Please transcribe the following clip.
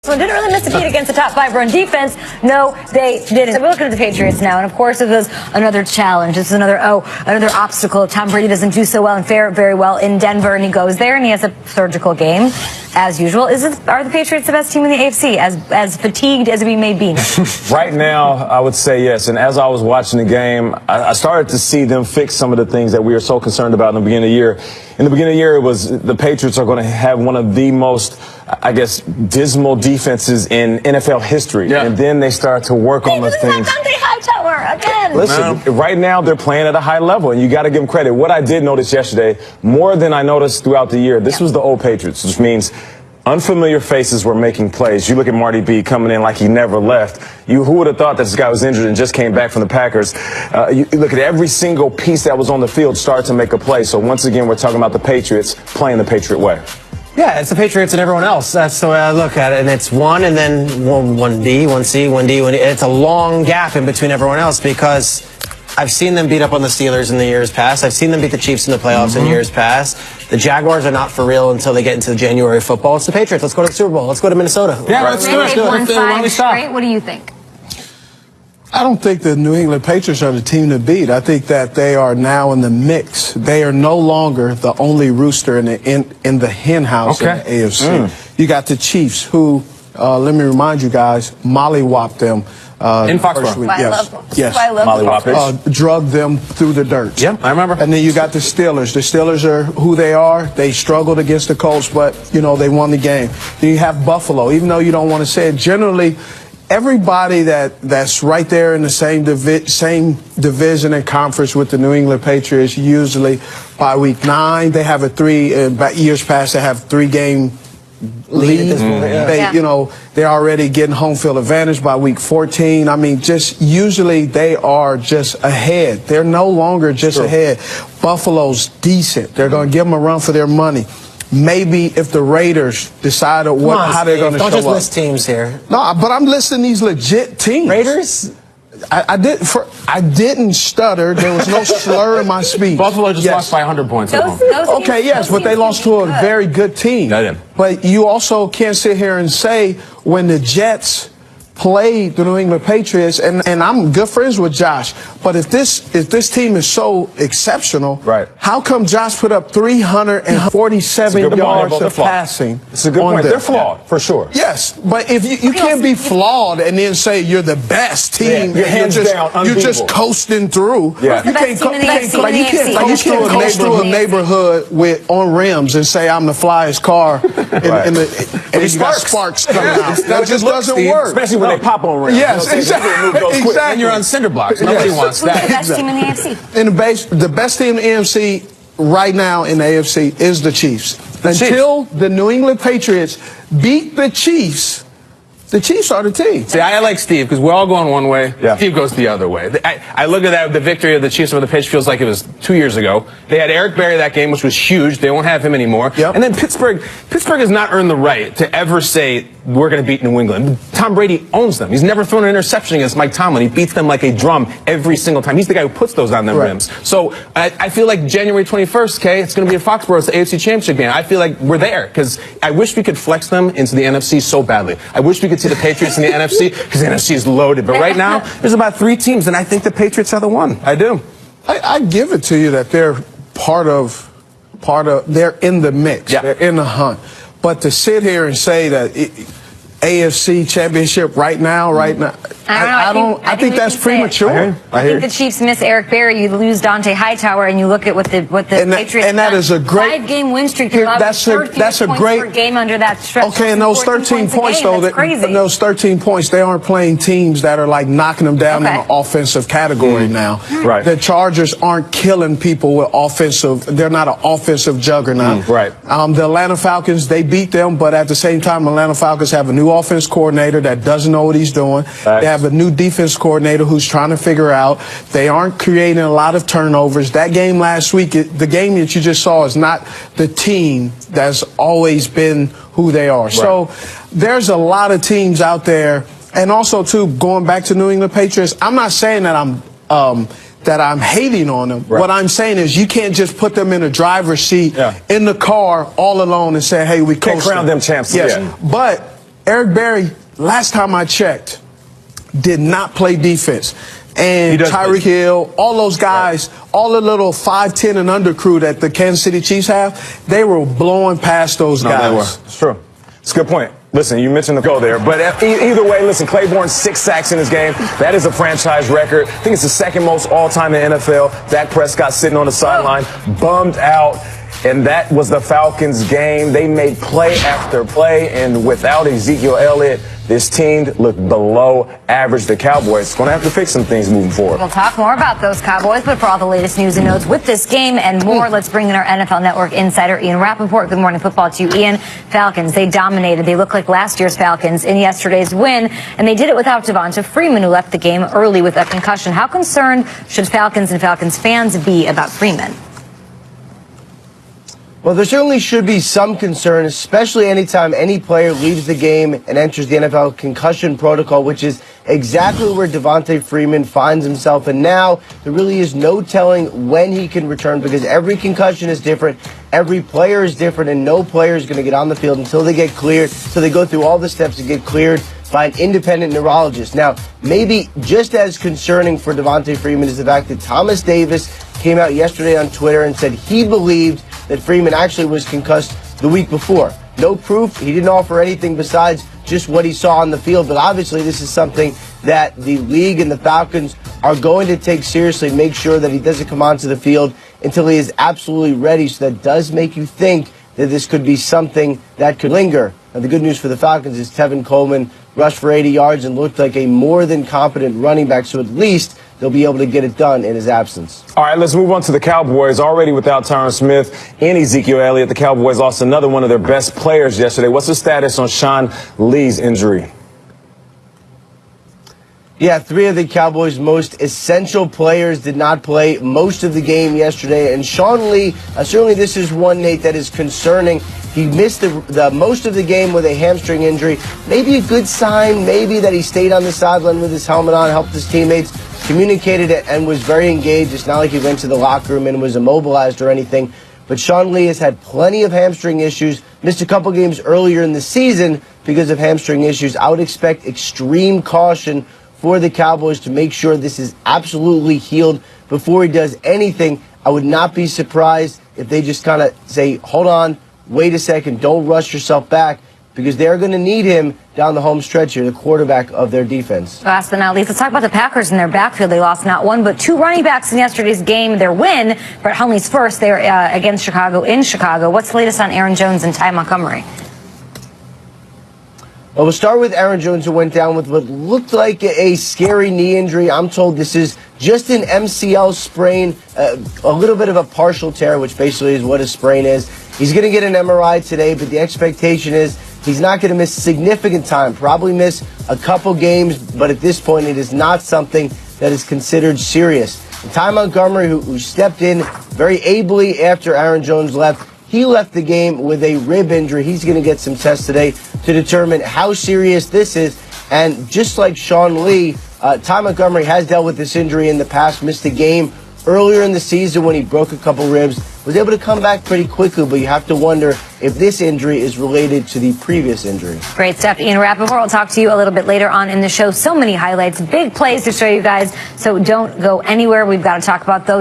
So didn't really miss a beat against the top 5 run defense. No, they didn't. So we're looking at the Patriots now, and of course, it was another challenge. This is another obstacle. Tom Brady doesn't do so well and fare very well in Denver, and he goes there and he has a surgical game, as usual. Are the Patriots the best team in the AFC, as fatigued as we may be? Right now, I would say yes. And as I was watching the game, I started to see them fix some of the things that we were so concerned about in the beginning of the year. In the beginning of the year, it was the Patriots are going to have one of the most, I guess, dismal defenses in NFL history. Yeah. And then they start to work on those things. Again. Listen, right now they're playing at a high level, and you got to give them credit. What I did notice yesterday, more than I noticed throughout the year, this was the old Patriots, which means unfamiliar faces were making plays. You look at Marty B coming in like he never left. Who would have thought that this guy was injured and just came back from the Packers? You look at every single piece that was on the field start to make a play. So once again, we're talking about the Patriots playing the Patriot way. Yeah, it's the Patriots and everyone else. That's the way I look at it. And it's one and then 1D, 1C, 1D, 1D. It's a long gap in between everyone else because I've seen them beat up on the Steelers in the years past. I've seen them beat the Chiefs in the playoffs in years past. The Jaguars are not for real until they get into the January football. It's the Patriots. Let's go to the Super Bowl. Let's go to Minnesota. Yeah, let's do it. They've won 5 straight. What do you think? I don't think the New England Patriots are the team to beat. I think that they are now in the mix. They are no longer the only rooster in the hen house in the AFC. You got the Chiefs, who, let me remind you guys, mollywopped them in Foxborough. Yes. Drugged them through the dirt. Yeah, I remember. And then you got the Steelers. The Steelers are who they are. They struggled against the Colts, but, you know, they won the game. Then you have Buffalo. Even though you don't want to say it, generally, everybody that's right there in the same division and conference with the New England Patriots, usually by week 9, they have years past, they have 3-game lead. You know, they're already getting home field advantage by week 14. I mean, just usually they are just ahead. They're no longer just ahead. Buffalo's decent. They're going to give them a run for their money. Maybe if the Raiders decide how they're going to show up. Don't just list teams here. No, but I'm listing these legit teams. Raiders? I didn't stutter. There was no slur in my speech. Buffalo just lost by 100 points. Okay, yes, but they lost to a very good team. But you also can't sit here and say when the Jets played the New England Patriots, and I'm good friends with Josh, but if this team is so exceptional, how come Josh put up 347 yards of passing? It's a good point. They're flawed, for sure. Yes, but if you can't be flawed and then say you're the best team, you're just coasting through. Yeah. You can't coast through a neighborhood on rims and say I'm the flyest car, and you got sparks coming out. That just doesn't work. Especially when they pop on rims. Yes, exactly. And you're on cinder blocks. Nobody wants that. The best team in the AFC. The best team in the AFC right now in the AFC is the Chiefs. Until the New England Patriots beat the Chiefs are the team. See, I like Steve because we're all going one way. Yeah. Steve goes the other way. I look at that, the victory of the Chiefs over the Patriots feels like it was 2 years ago. They had Eric Berry that game, which was huge. They won't have him anymore. Yep. And then Pittsburgh has not earned the right to ever say we're going to beat New England. Tom Brady owns them. He's never thrown an interception against Mike Tomlin. He beats them like a drum every single time. He's the guy who puts those on them rims. So I feel like January 21st, Kay, it's going to be in Foxborough. It's the AFC Championship game. I feel like we're there because I wish we could flex them into the NFC so badly. I wish we could see the Patriots in the NFC because the NFC is loaded. But right now, there's about 3 teams, and I think the Patriots are the one. I do. I give it to you that they're part of. They're in the mix. Yeah. They're in the hunt. But to sit here and say that AFC Championship right now, I think that's premature. I think the Chiefs miss Eric Berry. You lose Dante Hightower, and you look at what the Patriots. And that is a great 5-game win streak. That's a great game under that stretch. Okay, and those 13 points though, those 13 points, they aren't playing teams that are like knocking them down in the offensive category now. Right. The Chargers aren't killing people with offensive. They're not an offensive juggernaut. Right. The Atlanta Falcons, they beat them, but at the same time, the Atlanta Falcons have a new offense coordinator that doesn't know what he's doing. They have a new defense coordinator who's trying to figure out. They aren't creating a lot of turnovers. That game last week, the game that you just saw is not the team that's always been who they are. Right. So there's a lot of teams out there. And also, too, going back to New England Patriots, I'm not saying that I'm hating on them. Right. What I'm saying is you can't just put them in a driver's seat in the car all alone and say, hey, we coached crown them champs. Yes. But Eric Berry, last time I checked, did not play defense. And Tyreek Hill, all those guys, all the little 5'10" and under crew that the Kansas City Chiefs have, they were blowing past those guys. They were. It's true. It's a good point. Listen, you mentioned the go there, but either way, listen, Claiborne 6 sacks in his game. That is a franchise record. I think it's the second most all-time in the NFL. Dak Prescott sitting on the sideline, bummed out. And that was the Falcons' game. They made play after play, and without Ezekiel Elliott, this team looked below average. The Cowboys going to have to fix some things moving forward. We'll talk more about those Cowboys, but for all the latest news and notes with this game and more, let's bring in our NFL Network insider, Ian Rappaport. Good morning football to you, Ian. Falcons, they dominated. They look like last year's Falcons in yesterday's win, and they did it without Devonta Freeman, who left the game early with a concussion. How concerned should Falcons and Falcons fans be about Freeman? Well, there certainly should be some concern, especially anytime any player leaves the game and enters the NFL concussion protocol, which is exactly where Devonta Freeman finds himself. And now there really is no telling when he can return, because every concussion is different, every player is different, and no player is going to get on the field until they get cleared. So they go through all the steps to get cleared by an independent neurologist. Now, maybe just as concerning for Devonta Freeman is the fact that Thomas Davis came out yesterday on Twitter and said he believed that Freeman actually was concussed the week before. No proof. He didn't offer anything besides just what he saw on the field. But obviously this is something that the league and the Falcons are going to take seriously, make sure that he doesn't come onto the field until he is absolutely ready. So that does make you think that this could be something that could linger. Now, the good news for the Falcons is Tevin Coleman rushed for 80 yards and looked like a more than competent running back. So at least they'll be able to get it done in his absence. All right, let's move on to the Cowboys. Already without Tyron Smith and Ezekiel Elliott, the Cowboys lost another one of their best players yesterday. What's the status on Sean Lee's injury? Yeah, 3 of the Cowboys' most essential players did not play most of the game yesterday. And Sean Lee, certainly this is one, Nate, that is concerning. He missed the most of the game with a hamstring injury. Maybe a good sign, maybe that he stayed on the sideline with his helmet on, helped his teammates, communicated it, and was very engaged. It's not like he went to the locker room and was immobilized or anything. But Sean Lee has had plenty of hamstring issues, missed a couple games earlier in the season because of hamstring issues. I would expect extreme caution for the Cowboys to make sure this is absolutely healed before he does anything. I would not be surprised if they just kind of say, hold on, wait a second, don't rush yourself back, because they're going to need him down the home stretch here, the quarterback of their defense. Last but not least, let's talk about the Packers and their backfield. They lost not one but 2 running backs in yesterday's game. Their win, Brett Hundley's first, they're against Chicago in Chicago. What's the latest on Aaron Jones and Ty Montgomery? Well, we'll start with Aaron Jones, who went down with what looked like a scary knee injury. I'm told this is just an MCL sprain, a little bit of a partial tear, which basically is what a sprain is. He's going to get an MRI today, but the expectation is he's not going to miss significant time, probably miss a couple games, but at this point it is not something that is considered serious. And Ty Montgomery, who stepped in very ably after Aaron Jones left, he left the game with a rib injury. He's going to get some tests today to determine how serious this is. And just like Sean Lee, Ty Montgomery has dealt with this injury in the past, missed a game earlier in the season when he broke a couple ribs, was able to come back pretty quickly, but you have to wonder if this injury is related to the previous injury. Great stuff. Ian Rappaport will talk to you a little bit later on in the show. So many highlights, big plays to show you guys, so don't go anywhere. We've got to talk about those.